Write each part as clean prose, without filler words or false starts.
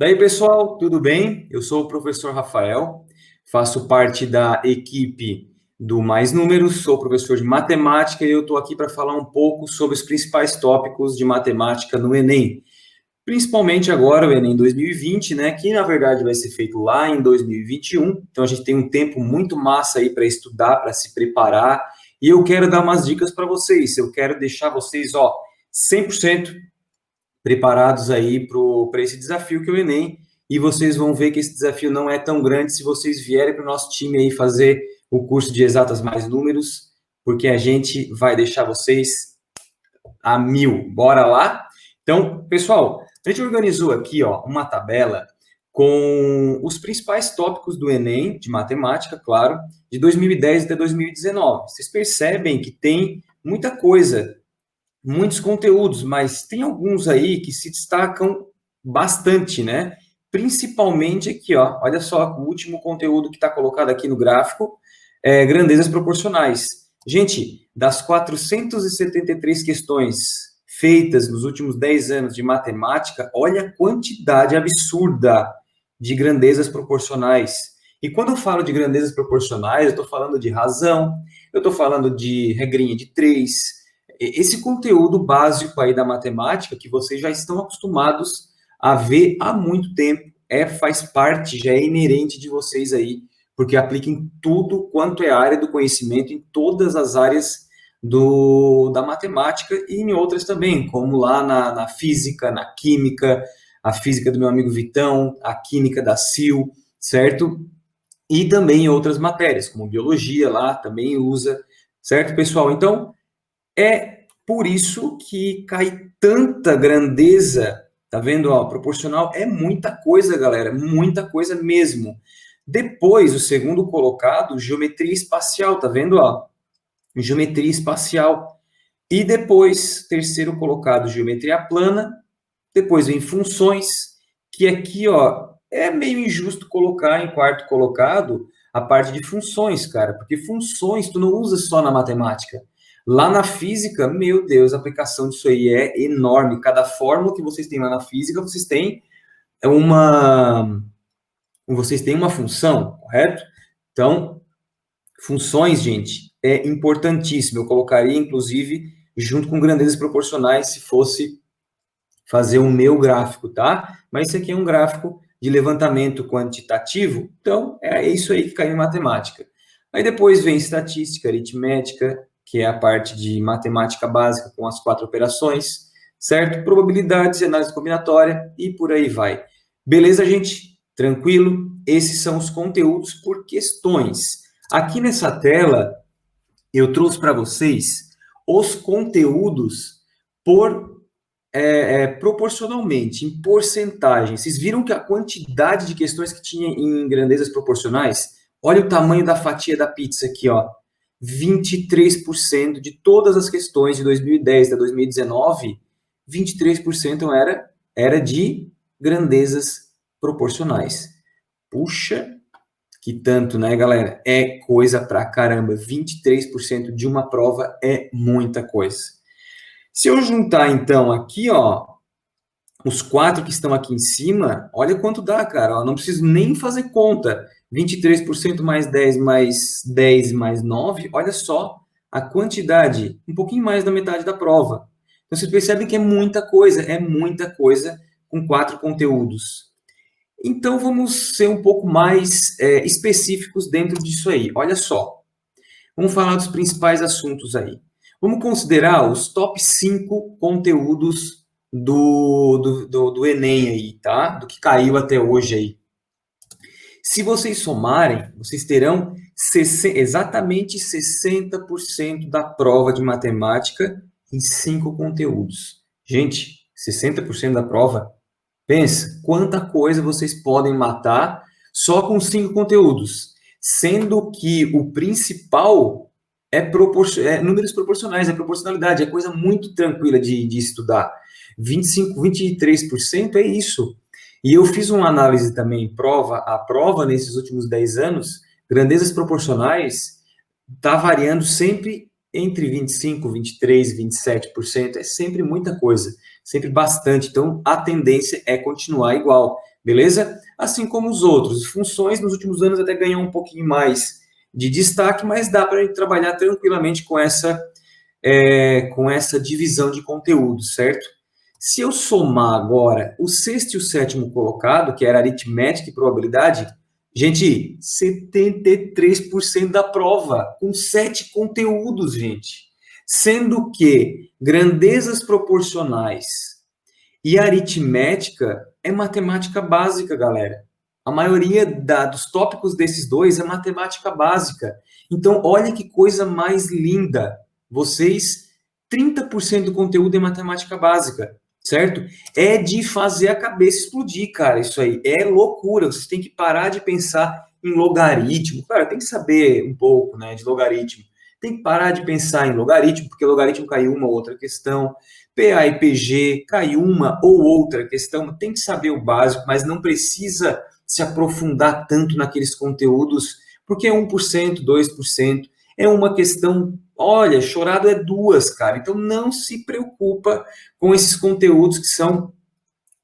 Daí, pessoal, tudo bem? Eu sou o professor Rafael, faço parte da equipe do Mais Números, sou professor de matemática e eu estou aqui para falar um pouco sobre os principais tópicos de matemática no Enem. Principalmente agora o Enem 2020, né, que na verdade vai ser feito lá em 2021, então a gente tem um tempo muito massa aí para estudar, para se preparar, e eu quero dar umas dicas para vocês, eu quero deixar vocês, 100% preparados aí para esse desafio que é o Enem, e vocês vão ver que esse desafio não é tão grande se vocês vierem para o nosso time aí fazer o curso de Exatas Mais Números, porque a gente vai deixar vocês a mil. Bora lá? Então, pessoal, a gente organizou aqui uma tabela com os principais tópicos do Enem, de matemática, claro, de 2010 até 2019. Vocês percebem que tem muita coisa, muitos conteúdos, mas tem alguns aí que se destacam bastante, né? Principalmente aqui, olha só, o último conteúdo que está colocado aqui no gráfico é grandezas proporcionais. Gente, das 473 questões feitas nos últimos 10 anos de matemática, olha a quantidade absurda de grandezas proporcionais. E quando eu falo de grandezas proporcionais, eu estou falando de razão, eu estou falando de regrinha de 3, esse conteúdo básico aí da matemática que vocês já estão acostumados a ver há muito tempo, faz parte, já é inerente de vocês aí, porque aplica em tudo quanto é área do conhecimento, em todas as áreas da matemática e em outras também, como lá na física, na química, a física do meu amigo Vitão, a química da Sil, certo? E também em outras matérias, como biologia lá, também usa, certo, pessoal? Então, é por isso que cai tanta grandeza, tá vendo? Proporcional é muita coisa, galera, muita coisa mesmo. Depois, o segundo colocado, geometria espacial, tá vendo? Geometria espacial. E depois, terceiro colocado, geometria plana. Depois vem funções, que aqui, é meio injusto colocar em quarto colocado a parte de funções, cara, porque funções tu não usa só na matemática. Lá na física, meu Deus, a aplicação disso aí é enorme. Cada fórmula que vocês têm lá na física, vocês têm uma função, correto? Então, funções, gente, é importantíssimo. Eu colocaria, inclusive, junto com grandezas proporcionais, se fosse fazer o meu gráfico, tá? Mas esse aqui é um gráfico de levantamento quantitativo, então é isso aí que cai em matemática. Aí depois vem estatística, aritmética, que é a parte de matemática básica com as 4 operações, certo? Probabilidades, análise combinatória e por aí vai. Beleza, gente? Tranquilo? Esses são os conteúdos por questões. Aqui nessa tela, eu trouxe para vocês os conteúdos por proporcionalmente, em porcentagem. Vocês viram que a quantidade de questões que tinha em grandezas proporcionais? Olha o tamanho da fatia da pizza aqui, 23% de todas as questões de 2010 a 2019, 23% era de grandezas proporcionais. Puxa, que tanto, né, galera? É coisa pra caramba. 23% de uma prova é muita coisa. Se eu juntar, então, aqui, os 4 que estão aqui em cima, olha quanto dá, cara. Não preciso nem fazer conta. 23% mais 10 mais 10 mais 9, olha só a quantidade, um pouquinho mais da metade da prova. Então, vocês percebem que é muita coisa com 4 conteúdos. Então, vamos ser um pouco mais específicos dentro disso aí. Olha só, vamos falar dos principais assuntos aí. Vamos considerar os top 5 conteúdos do Enem aí, tá? Do que caiu até hoje aí. Se vocês somarem, vocês terão exatamente 60% da prova de matemática em 5 conteúdos. Gente, 60% da prova, pensa, quanta coisa vocês podem matar só com 5 conteúdos. Sendo que o principal é números proporcionais, é proporcionalidade, é coisa muito tranquila de estudar. 23% é isso. E eu fiz uma análise também prova a prova nesses últimos 10 anos, grandezas proporcionais está variando sempre entre 25%, 23%, 27%, é sempre muita coisa, sempre bastante. Então, a tendência é continuar igual. beleza? Assim como os outros. Funções, nos últimos anos, até ganhou um pouquinho mais de destaque, mas dá para a gente trabalhar tranquilamente com essa divisão de conteúdo, certo? Se eu somar agora o sexto e o sétimo colocado, que era aritmética e probabilidade, gente, 73% da prova, com 7 conteúdos, gente. Sendo que grandezas proporcionais e aritmética é matemática básica, galera. A maioria dos tópicos desses dois é matemática básica. Então, olha que coisa mais linda. Vocês, 30% do conteúdo é matemática básica, certo? É de fazer a cabeça explodir, cara, isso aí. É loucura. Vocês têm que parar de pensar em logaritmo. Cara, tem que saber um pouco, né, de logaritmo. Tem que parar de pensar em logaritmo, porque logaritmo caiu uma ou outra questão. PA e PG, cai uma ou outra questão, tem que saber o básico, mas não precisa se aprofundar tanto naqueles conteúdos, porque é 1%, 2%, é uma questão, olha, chorado é duas, cara, então não se preocupa com esses conteúdos que são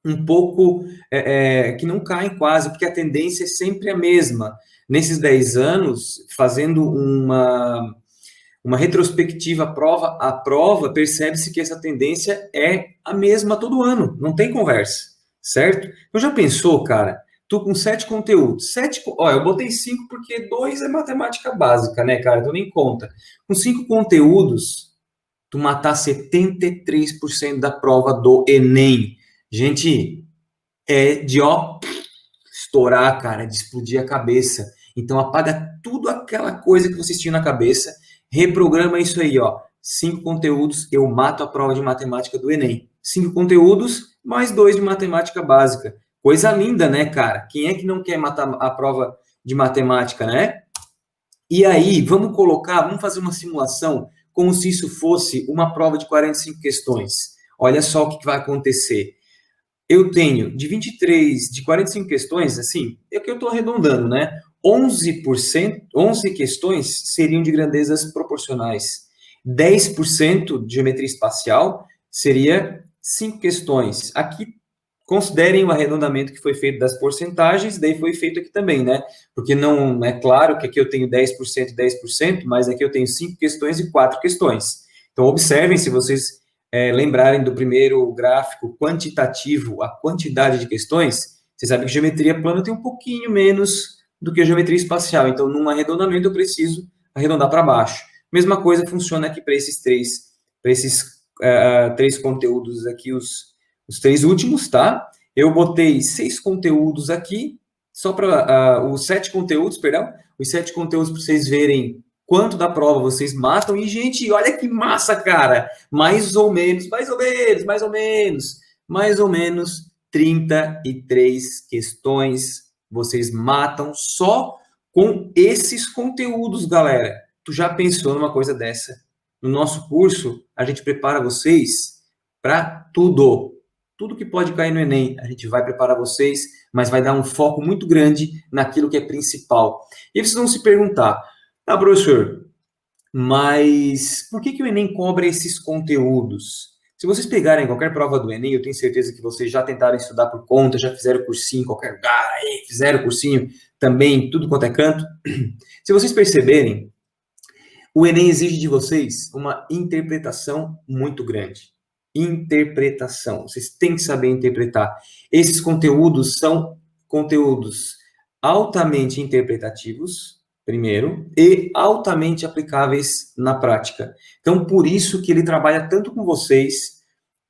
um pouco, que não caem quase, porque a tendência é sempre a mesma. Nesses 10 anos, fazendo uma retrospectiva à prova, percebe-se que essa tendência é a mesma todo ano, não tem conversa, certo? Então já pensou, cara? Tu com 7 conteúdos, eu botei 5 porque 2 é matemática básica, né, cara? Então nem conta. Com 5 conteúdos, tu matar 73% da prova do Enem. Gente, é de estourar, cara, de explodir a cabeça. Então apaga tudo aquela coisa que vocês tinham na cabeça, reprograma isso aí, ó. 5 conteúdos, eu mato a prova de matemática do Enem. 5 conteúdos, mais 2 de matemática básica. Coisa linda, né, cara? Quem é que não quer matar a prova de matemática, né? E aí, vamos fazer uma simulação como se isso fosse uma prova de 45 questões. Olha só o que vai acontecer. Eu tenho de 45 questões, assim, é que eu estou arredondando, né? 11 questões seriam de grandezas proporcionais. 10% de geometria espacial seria 5 questões. Aqui, considerem o arredondamento que foi feito das porcentagens, daí foi feito aqui também, né? Porque não é claro que aqui eu tenho 10% e 10%, mas aqui eu tenho 5 questões e 4 questões. Então, observem, se vocês lembrarem do primeiro gráfico quantitativo, a quantidade de questões, você sabe que geometria plana tem um pouquinho menos do que a geometria espacial. Então, num arredondamento, eu preciso arredondar para baixo. Mesma coisa funciona aqui para esses três conteúdos aqui, os 3 últimos, tá? Eu botei 6 conteúdos aqui, só para os 7 conteúdos, perdão, os 7 conteúdos para vocês verem quanto da prova vocês matam. E, gente, olha que massa, cara! Mais ou menos 33 questões vocês matam só com esses conteúdos, galera. Tu já pensou numa coisa dessa? No nosso curso, a gente prepara vocês para tudo. Tudo que pode cair no Enem, a gente vai preparar vocês, mas vai dar um foco muito grande naquilo que é principal. E vocês vão se perguntar, professor, mas por que o Enem cobra esses conteúdos? Se vocês pegarem qualquer prova do Enem, eu tenho certeza que vocês já tentaram estudar por conta, já fizeram cursinho em qualquer lugar, fizeram cursinho também, tudo quanto é canto. Se vocês perceberem, o Enem exige de vocês uma interpretação muito grande. Interpretação. Vocês têm que saber interpretar. Esses conteúdos são conteúdos altamente interpretativos, primeiro, e altamente aplicáveis na prática. Então, por isso que ele trabalha tanto com vocês,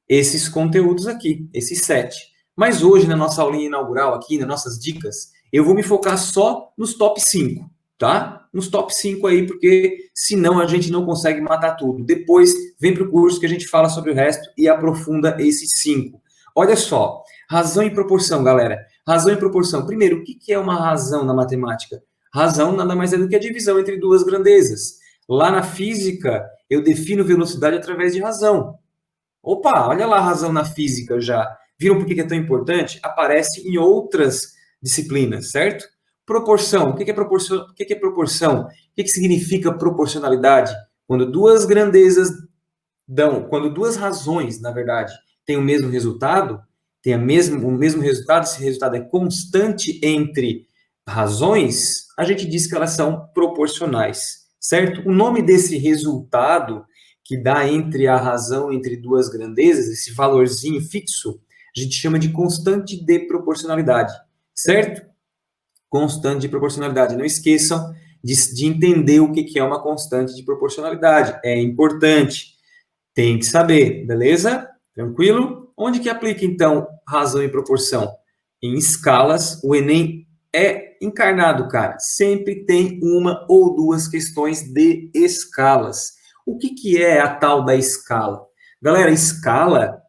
esses conteúdos aqui, esses 7. Mas hoje, na nossa aulinha inaugural aqui, nas nossas dicas, eu vou me focar só nos top 5, tá? Nos top 5 aí, porque senão a gente não consegue matar tudo. Depois, vem para o curso que a gente fala sobre o resto e aprofunda esses 5. Olha só, razão e proporção, galera. Razão e proporção. Primeiro, o que é uma razão na matemática? Razão nada mais é do que a divisão entre duas grandezas. Lá na física, eu defino velocidade através de razão. Opa, olha lá a razão na física já. Viram por que é tão importante? Aparece em outras disciplinas, certo? Proporção. O que é proporção? O que é proporção? O que significa proporcionalidade? Quando duas grandezas quando duas razões, na verdade, têm o mesmo resultado, tem o mesmo resultado, esse resultado é constante entre razões, a gente diz que elas são proporcionais, certo? O nome desse resultado que dá entre a razão entre duas grandezas, esse valorzinho fixo, a gente chama de constante de proporcionalidade, certo? Constante de proporcionalidade. Não esqueçam de entender o que é uma constante de proporcionalidade. É importante. Tem que saber, beleza? Tranquilo? Onde que aplica, então, razão e proporção? Em escalas, o Enem é encarnado, cara. Sempre tem uma ou duas questões de escalas. O que é a tal da escala? Galera, escala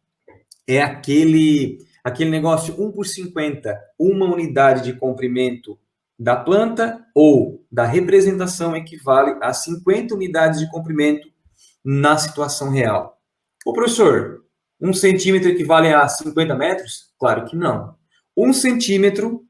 é aquele negócio 1/50, uma unidade de comprimento da planta ou da representação equivale a 50 unidades de comprimento na situação real. Ô, professor, 1 centímetro equivale a 50 metros? Claro que não. 1 centímetro,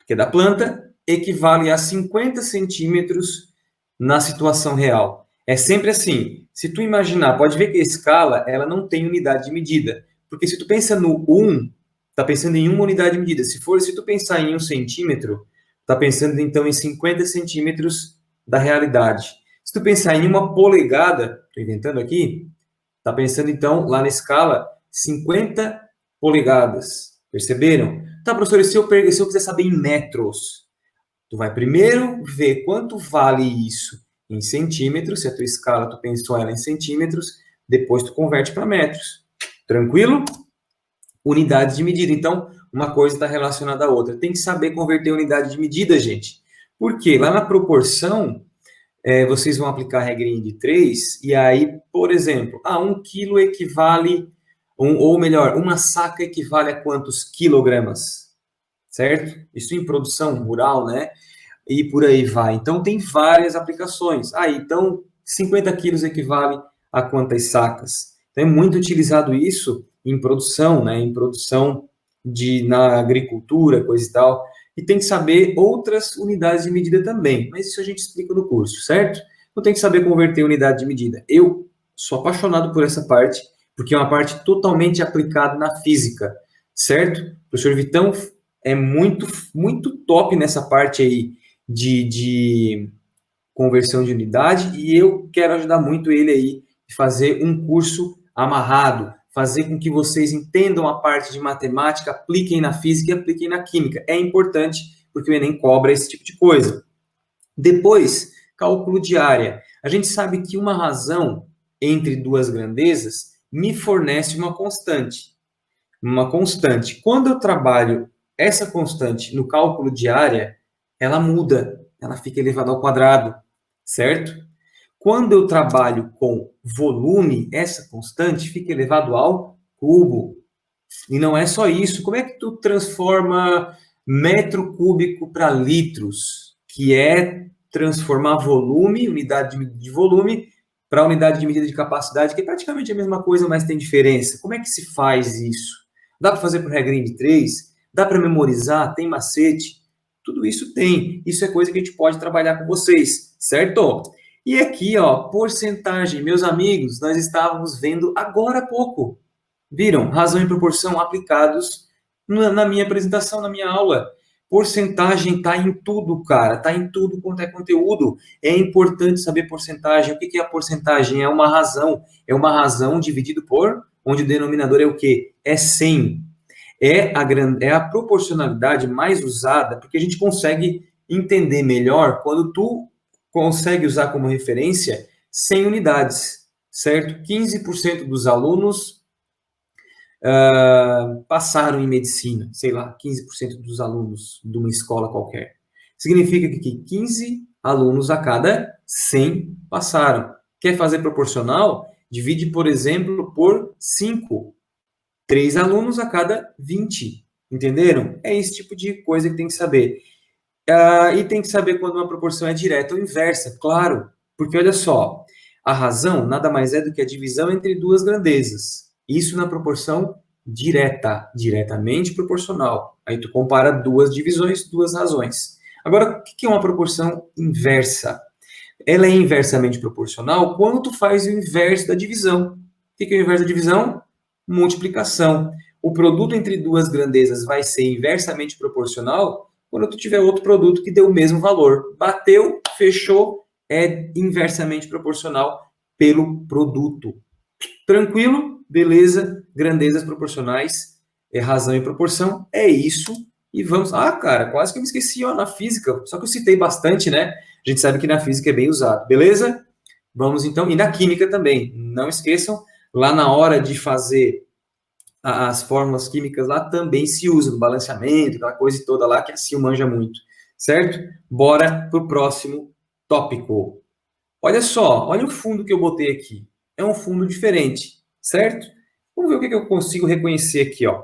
que é da planta, equivale a 50 centímetros na situação real. É sempre assim. Se tu imaginar, pode ver que a escala, ela não tem unidade de medida. Porque se tu pensa no 1, tá pensando em uma unidade de medida. Se tu pensar em 1 centímetro, tá pensando então em 50 centímetros da realidade. Se tu pensar em uma polegada, estou inventando aqui, tá pensando então lá na escala 50 polegadas. Perceberam? Tá, professor, e se eu quiser saber em metros? Tu vai primeiro ver quanto vale isso em centímetros, se a tua escala tu pensou ela em centímetros, depois tu converte para metros. Tranquilo? Unidade de medida. Então, uma coisa está relacionada à outra. Tem que saber converter unidade de medida, gente. Por quê? Lá na proporção, vocês vão aplicar a regrinha de 3, e aí, por exemplo, 1 quilo equivale, ou melhor, uma saca equivale a quantos quilogramas? Certo? Isso em produção rural, né? E por aí vai. Então, tem várias aplicações. Então, 50 quilos equivale a quantas sacas? Então, é muito utilizado isso em produção, né? Em produção na agricultura, coisa e tal. E tem que saber outras unidades de medida também. Mas isso a gente explica no curso, certo? Então, tem que saber converter unidade de medida. Eu sou apaixonado por essa parte, porque é uma parte totalmente aplicada na física, certo? O professor Vitão é muito, muito top nessa parte aí de conversão de unidade, e eu quero ajudar muito ele aí a fazer um curso amarrado, fazer com que vocês entendam a parte de matemática, apliquem na física e apliquem na química. É importante porque o Enem cobra esse tipo de coisa. Depois, cálculo de área. A gente sabe que uma razão entre duas grandezas me fornece uma constante. Uma constante. Quando eu trabalho essa constante no cálculo de área, ela muda, ela fica elevada ao quadrado, certo? Quando eu trabalho com volume, essa constante fica elevado ao cubo. E não é só isso. Como é que tu transforma metro cúbico para litros? Que é transformar volume, unidade de volume, para unidade de medida de capacidade, que é praticamente a mesma coisa, mas tem diferença. Como é que se faz isso? Dá para fazer por regrinha de 3? Dá para memorizar? Tem macete? Tudo isso tem. Isso é coisa que a gente pode trabalhar com vocês, certo? E aqui, ó, porcentagem. Meus amigos, nós estávamos vendo agora há pouco. Viram? Razão e proporção aplicados na minha apresentação, na minha aula. Porcentagem está em tudo, cara. Está em tudo quanto é conteúdo. É importante saber porcentagem. O que é a porcentagem? É uma razão. É uma razão dividido por, onde o denominador é o quê? É 100. É a proporcionalidade mais usada, porque a gente consegue entender melhor quando tu consegue usar como referência 100 unidades, certo? 15% dos alunos passaram em medicina, sei lá, 15% dos alunos de uma escola qualquer. Significa que 15 alunos a cada 100 passaram. Quer fazer proporcional? Divide, por exemplo, por 5. 3 alunos a cada 20. Entenderam? É esse tipo de coisa que tem que saber. E tem que saber quando uma proporção é direta ou inversa, claro. Porque, olha só, a razão nada mais é do que a divisão entre duas grandezas. Isso na proporção direta, diretamente proporcional. Aí tu compara duas divisões, duas razões. Agora, o que é uma proporção inversa? Ela é inversamente proporcional quando tu faz o inverso da divisão. O que é o inverso da divisão? Multiplicação. o produto entre duas grandezas vai ser inversamente proporcional quando tu tiver outro produto que dê o mesmo valor. Bateu, fechou, é inversamente proporcional pelo produto. Tranquilo? Beleza? Grandezas proporcionais, razão e proporção, é isso. E vamos... Ah, cara, quase que eu me esqueci, ó, na física. Só que eu citei bastante, né? A gente sabe que na física é bem usado. Beleza? Vamos então, e na química também. Não esqueçam, lá na hora de fazer as fórmulas químicas lá também se usa, no balanceamento, aquela coisa toda lá que a Sil manja muito, certo? Bora pro próximo tópico. Olha só, olha o fundo que eu botei aqui. É um fundo diferente, certo? Vamos ver o que eu consigo reconhecer aqui, ó.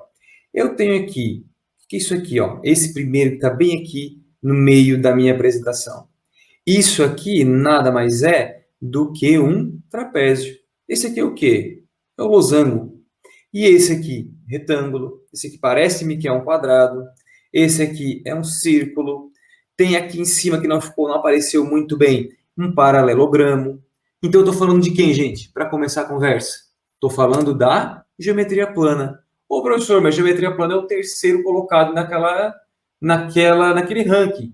Eu tenho aqui, o que é isso aqui, ó? Esse primeiro que está bem aqui no meio da minha apresentação. Isso aqui nada mais é do que um trapézio. Esse aqui é o quê? É o losango. E esse aqui, retângulo. Esse aqui parece-me que é um quadrado. Esse aqui é um círculo. Tem aqui em cima, que não apareceu muito bem, um paralelogramo. Então, eu estou falando de quem, gente? Para começar a conversa. Estou falando da geometria plana. Ô, professor, mas geometria plana é o terceiro colocado naquele ranking.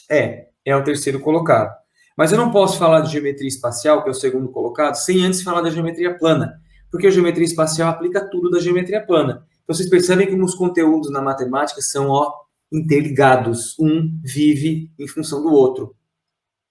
É o terceiro colocado. Mas eu não posso falar de geometria espacial, que é o segundo colocado, sem antes falar da geometria plana. Porque a geometria espacial aplica tudo da geometria plana. Então, vocês percebem que os conteúdos na matemática são interligados. Um vive em função do outro.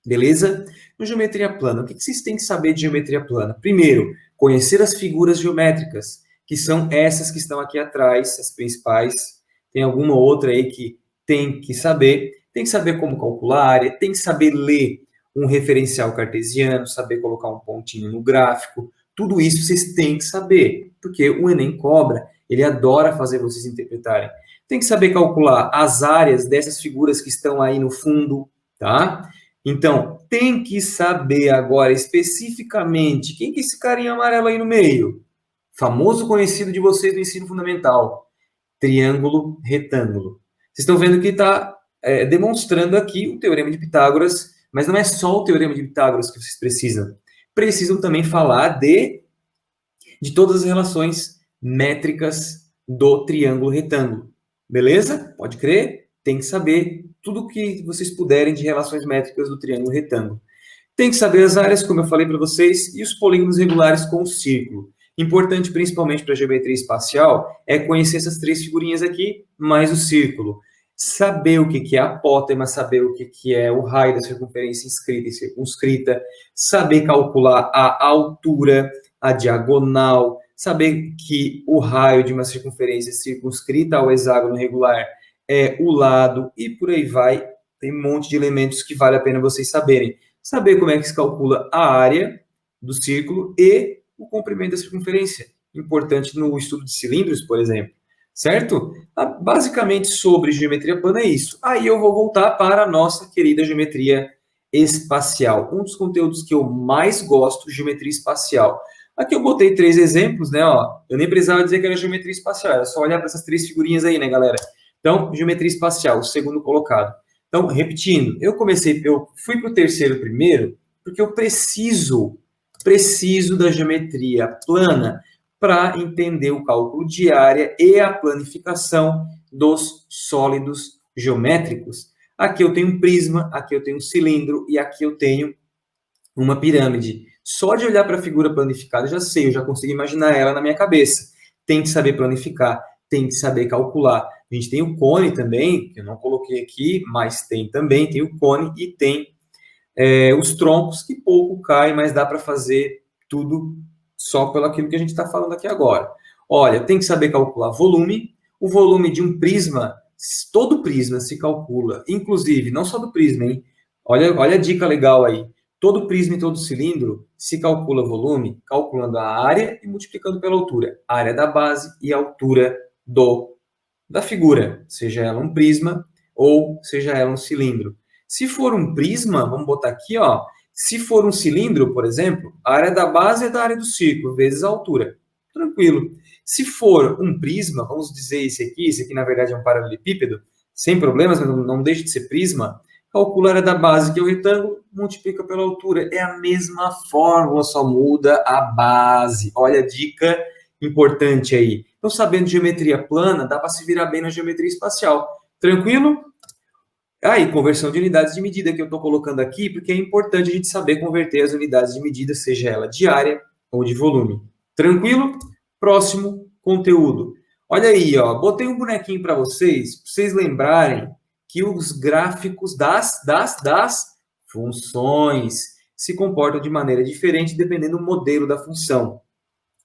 Beleza? No geometria plana, o que vocês têm que saber de geometria plana? Primeiro, conhecer as figuras geométricas, que são essas que estão aqui atrás, as principais. Tem alguma outra aí que tem que saber. Tem que saber como calcular a área, tem que saber ler um referencial cartesiano, saber colocar um pontinho no gráfico. Tudo isso vocês têm que saber, porque o Enem cobra, ele adora fazer vocês interpretarem. Tem que saber calcular as áreas dessas figuras que estão aí no fundo, tá? Então, tem que saber agora especificamente quem que é esse carinha amarelo aí no meio. Famoso conhecido de vocês do ensino fundamental. Triângulo retângulo. Vocês estão vendo que está demonstrando aqui o Teorema de Pitágoras, mas não é só o Teorema de Pitágoras que vocês precisam. Precisam também falar de todas as relações métricas do triângulo retângulo. Beleza? Pode crer? Tem que saber tudo o que vocês puderem de relações métricas do triângulo retângulo. Tem que saber as áreas, como eu falei para vocês, e os polígonos regulares com o círculo. Importante, principalmente para a geometria espacial, é conhecer essas três figurinhas aqui, mais o círculo. Saber o que é a apótema, saber o que é o raio da circunferência inscrita e circunscrita, saber calcular a altura, a diagonal, saber que o raio de uma circunferência circunscrita ao hexágono regular é o lado, e por aí vai. Tem um monte de elementos que vale a pena vocês saberem. Saber como é que se calcula a área do círculo e o comprimento da circunferência. Importante no estudo de cilindros, por exemplo. Certo? Basicamente, sobre geometria plana é isso. Aí eu vou voltar para a nossa querida geometria espacial. Um dos conteúdos que eu mais gosto, geometria espacial. Aqui eu botei 3 exemplos, né? Ó, eu nem precisava dizer que era geometria espacial, era só olhar para essas 3 figurinhas aí, né, galera? Então, geometria espacial, o segundo colocado. Então, repetindo, eu fui para o terceiro primeiro, porque eu preciso da geometria plana para entender o cálculo de área e a planificação dos sólidos geométricos. Aqui eu tenho um prisma, aqui eu tenho um cilindro e aqui eu tenho uma pirâmide. Só de olhar para a figura planificada, eu já sei, eu já consigo imaginar ela na minha cabeça. Tem que saber planificar, tem que saber calcular. A gente tem o cone também, que eu não coloquei aqui, mas tem também, tem o cone e tem os troncos, que pouco cai, mas dá para fazer tudo só pelo aquilo que a gente está falando aqui agora. Olha, tem que saber calcular volume. O volume de um prisma, todo prisma se calcula, inclusive, não só do prisma, hein? Olha a dica legal aí. Todo prisma e todo cilindro se calcula volume calculando a área e multiplicando pela altura. A área da base e a altura da figura, seja ela um prisma ou seja ela um cilindro. Se for um prisma, vamos botar aqui, ó. Se for um cilindro, por exemplo, a área da base é da área do círculo, vezes a altura. Tranquilo. Se for um prisma, vamos dizer esse aqui na verdade é um paralelepípedo, sem problemas, mas não deixa de ser prisma, calcula a área da base, que é o retângulo, multiplica pela altura. É a mesma fórmula, só muda a base. Olha a dica importante aí. Então, sabendo geometria plana, dá para se virar bem na geometria espacial. Tranquilo? Aí, conversão de unidades de medida que eu estou colocando aqui, porque é importante a gente saber converter as unidades de medida, seja ela de área ou de volume. Tranquilo? Próximo conteúdo. Olha aí, ó, botei um bonequinho para vocês lembrarem que os gráficos das funções se comportam de maneira diferente dependendo do modelo da função.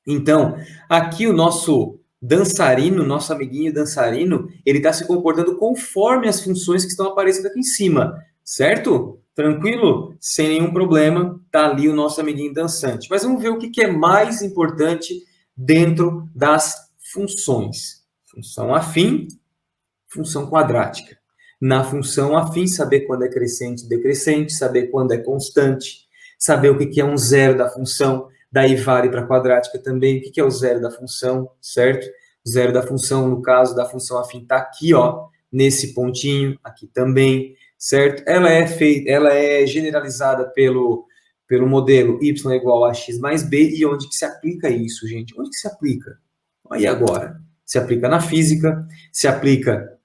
Então, aqui o nosso dançarino, nosso amiguinho dançarino, ele está se comportando conforme as funções que estão aparecendo aqui em cima, certo? Tranquilo? Sem nenhum problema, tá ali o nosso amiguinho dançante. Mas vamos ver o que é mais importante dentro das funções. Função afim, função quadrática. Na função afim, saber quando é crescente e decrescente, saber quando é constante, saber o que é um zero da função, daí vale para a quadrática também. O que é o zero da função, certo? O zero da função, no caso da função afim, está aqui, ó, nesse pontinho, aqui também, certo? Ela é generalizada pelo modelo y igual a x mais b. E onde que se aplica isso, gente? Onde que se aplica? Aí agora, se aplica na física, se aplica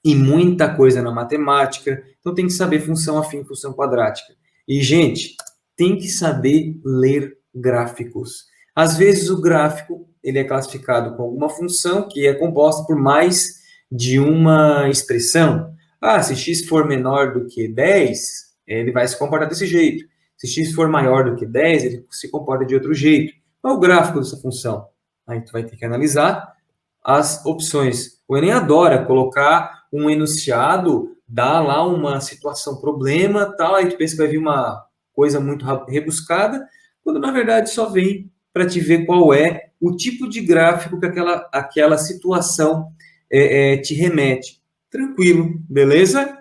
em muita coisa na matemática. Então tem que saber função afim, função quadrática. E, gente, tem que saber ler gráficos. Às vezes o gráfico ele é classificado com alguma função que é composta por mais de uma expressão. Ah, se x for menor do que 10, ele vai se comportar desse jeito. Se x for maior do que 10, ele se comporta de outro jeito. Qual é o gráfico dessa função? Aí tu vai ter que analisar as opções. O Enem adora colocar um enunciado, dá lá uma situação, problema, tal, aí tu pensa que vai vir uma coisa muito rebuscada, quando na verdade só vem para te ver qual é o tipo de gráfico que aquela situação te remete. Tranquilo, beleza?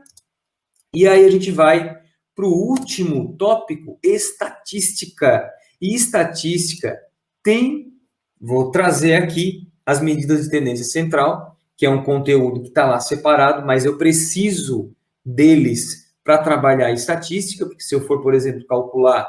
E aí a gente vai para o último tópico, estatística. E estatística vou trazer aqui as medidas de tendência central, que é um conteúdo que está lá separado, mas eu preciso deles para trabalhar a estatística, porque se eu for, por exemplo, calcular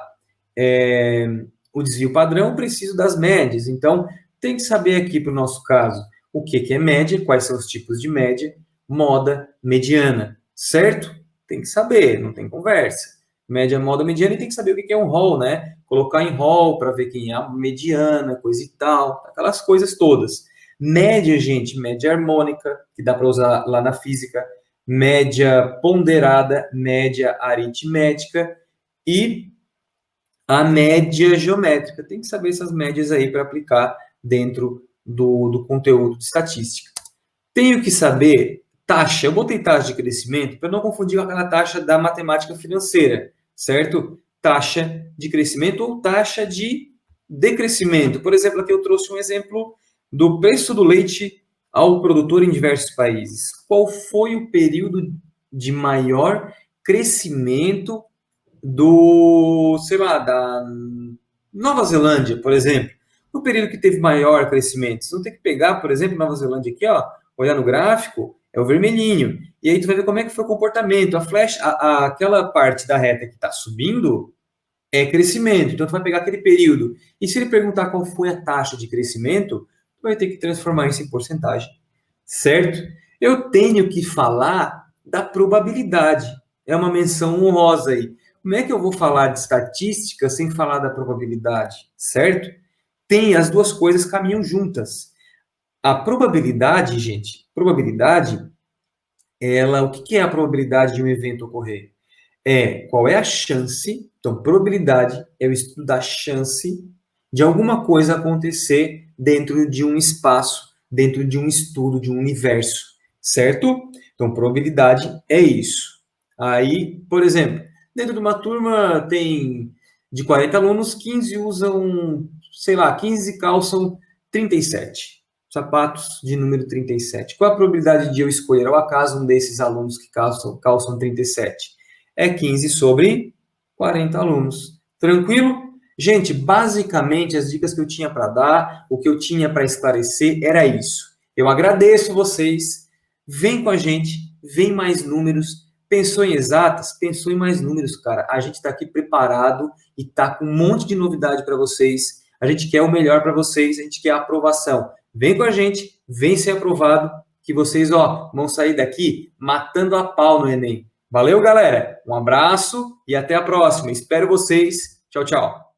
o desvio padrão, eu preciso das médias. Então, tem que saber aqui, para o nosso caso, o que é média, quais são os tipos de média, moda, mediana, certo? Tem que saber, não tem conversa. Média, moda, mediana, e tem que saber o que é um rol, né? Colocar em rol para ver quem é a mediana, coisa e tal, aquelas coisas todas. Média, gente, média harmônica, que dá para usar lá na física, média ponderada, média aritmética e a média geométrica. Tem que saber essas médias aí para aplicar dentro do conteúdo de estatística. Tenho que saber taxa. Eu botei taxa de crescimento para não confundir com aquela taxa da matemática financeira, certo? Taxa de crescimento ou taxa de decrescimento. Por exemplo, aqui eu trouxe um exemplo do preço do leite ao produtor em diversos países. Qual foi o período de maior crescimento da Nova Zelândia, por exemplo? No período que teve maior crescimento. Você não tem que pegar, por exemplo, Nova Zelândia aqui, ó, olhar no gráfico, é o vermelhinho. E aí tu vai ver como é que foi o comportamento. A flecha, aquela parte da reta que está subindo é crescimento. Então tu vai pegar aquele período. E se ele perguntar qual foi a taxa de crescimento, tu vai ter que transformar isso em porcentagem. Certo? Eu tenho que falar da probabilidade. É uma menção honrosa aí. Como é que eu vou falar de estatística sem falar da probabilidade? Certo? As duas coisas caminham juntas. A probabilidade, gente, o que é a probabilidade de um evento ocorrer? Qual é a chance, então probabilidade é o estudo da chance de alguma coisa acontecer dentro de um espaço, dentro de um estudo, de um universo, certo? Então probabilidade é isso. Aí, por exemplo, dentro de uma turma tem de 40 alunos, 15 usam, 15 calçam 37. Sapatos de número 37. Qual a probabilidade de eu escolher ao acaso um desses alunos que calçam 37? É 15 sobre 40 alunos. Tranquilo? Gente, basicamente as dicas que eu tinha para dar, o que eu tinha para esclarecer era isso. Eu agradeço vocês. Vem com a gente, vem mais números. Pensou em exatas? Pensou em mais números, cara. A gente está aqui preparado e está com um monte de novidade para vocês. A gente quer o melhor para vocês, a gente quer a aprovação. Vem com a gente, vem ser aprovado, que vocês, ó, vão sair daqui matando a pau no Enem. Valeu, galera. Um abraço e até a próxima. Espero vocês. Tchau, tchau.